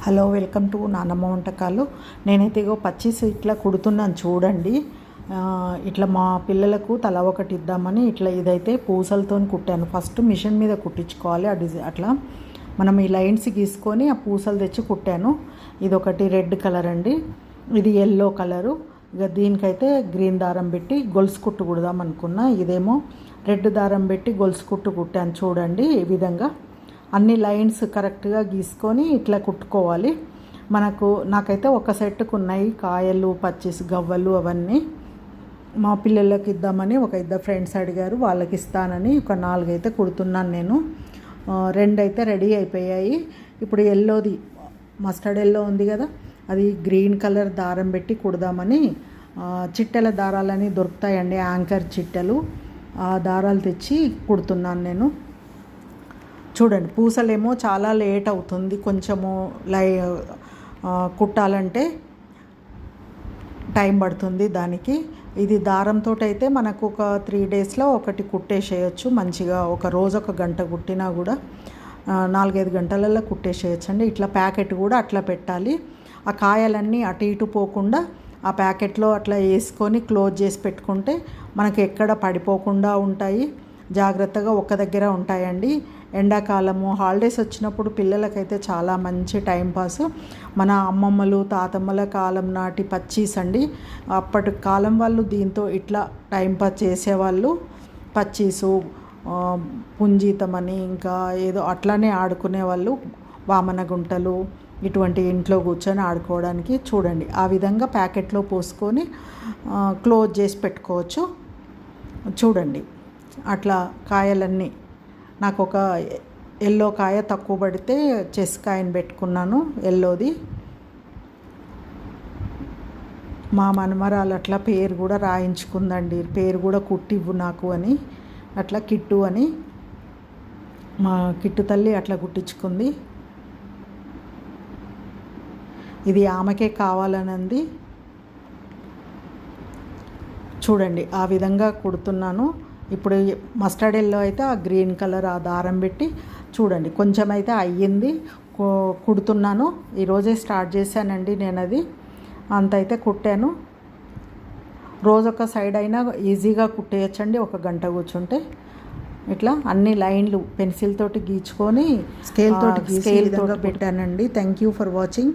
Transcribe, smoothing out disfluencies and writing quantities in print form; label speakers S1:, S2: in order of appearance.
S1: Hello, welcome to నానమ్మ వంటకాలు. నేనైతే ఇగో పచ్చీస్ ఇట్లా కుడుతున్నాను చూడండి. ఇట్లా మా పిల్లలకు తల ఒకటి ఇద్దామని ఇట్లా ఇదైతే పూసలతో కుట్టాను. ఫస్ట్ మిషన్ మీద కుట్టించుకోవాలి. అట్లా మనం ఈ లైన్స్ గీసుకొని ఆ పూసలు తెచ్చి కుట్టాను. ఇది ఒకటి రెడ్ కలర్ అండి, ఇది ఎల్లో కలరు. ఇక దీనికైతే గ్రీన్ దారం పెట్టి గొలుసు కుట్టు కుడదాం అనుకున్నా. ఇదేమో రెడ్ దారం పెట్టి గొలుసు కుట్టు కుట్టాను చూడండి. ఈ విధంగా అన్ని లైన్స్ కరెక్ట్గా గీసుకొని ఇట్లా కుట్టుకోవాలి. నాకైతే ఒక సెట్కు ఉన్నాయి కాయలు, పచ్చీస్, గవ్వలు అవన్నీ. మా పిల్లలకి ఇద్దామని ఒక ఇద్దరు ఫ్రెండ్స్ అడిగారు, వాళ్ళకి ఇస్తానని ఒక 4 అయితే కుడుతున్నాను నేను. 2 అయితే రెడీ అయిపోయాయి. ఇప్పుడు ఎల్లోది, మస్టర్డ్ ఎల్లో ఉంది కదా, అది గ్రీన్ కలర్ దారం పెట్టి కుడదామని చిట్టెల దారాలని దొరుకుతాయండి, యాంకర్ చిట్టెలు. ఆ దారాలు తెచ్చి కుడుతున్నాను నేను. చూడండి, పూసలేమో చాలా లేట్ అవుతుంది, కొంచెము కుట్టాలంటే టైం పడుతుంది దానికి. ఇది దారంతో అయితే మనకు ఒక 3 డేస్లో ఒకటి కుట్టేసేయచ్చు మంచిగా. ఒక రోజు 1 గంట కుట్టినా కూడా 4-5 గంటలలో కుట్టేసేయచ్చు అండి. ఇట్లా ప్యాకెట్ కూడా అట్లా పెట్టాలి. ఆ కాయలన్నీ అటు ఇటు పోకుండా ఆ ప్యాకెట్లో అట్లా వేసుకొని క్లోజ్ చేసి పెట్టుకుంటే మనకి ఎక్కడ పడిపోకుండా ఉంటాయి, జాగ్రత్తగా ఒక్క దగ్గర ఉంటాయండి. ఎండాకాలము హాలిడేస్ వచ్చినప్పుడు పిల్లలకైతే చాలా మంచి టైంపాస్. మన అమ్మమ్మలు తాతమ్మల కాలం నాటి పచ్చీస్ అండి. అప్పటి కాలం వాళ్ళు దీంతో ఇట్లా టైంపాస్ చేసేవాళ్ళు. పచ్చీసు, పుంజీతమని ఇంకా ఏదో అట్లానే ఆడుకునేవాళ్ళు. వామన గుంటలు ఇటువంటి ఇంట్లో కూర్చొని ఆడుకోవడానికి. చూడండి, ఆ విధంగా ప్యాకెట్లో పోసుకొని క్లోజ్ చేసి పెట్టుకోవచ్చు. చూడండి, అట్లా కాయలన్నీ నాకు ఒక ఎల్లో కాయ తక్కువ పడితే చెస్ కాయని పెట్టుకున్నాను ఎల్లోది. మా మనమరాలు అట్లా పేరు కూడా రాయించుకుందండి, పేరు కూడా కుట్టివ్వు నాకు అని, అట్లా కిట్టు అని మా కిట్టు తల్లి అట్లా కుట్టించుకుంది. ఇది ఆమెకే కావాలనంది. చూడండి, ఆ విధంగా కుడుతున్నాను. ఇప్పుడు మస్టర్డ్ ఎల్లో అయితే ఆ గ్రీన్ కలర్ ఆ దారం పెట్టి చూడండి కొంచెం అయితే అయ్యింది, కుడుతున్నాను. ఈరోజే స్టార్ట్ చేశానండి నేను. అది అంత అయితే కుట్టాను. రోజొక సైడ్ అయినా ఈజీగా కుట్టేయచ్చండి 1 గంట కూర్చుంటే. ఇట్లా అన్ని లైన్లు పెన్సిల్ తోటి గీచుకొని స్కేల్ తోటి పెట్టానండి. Thank you for watching.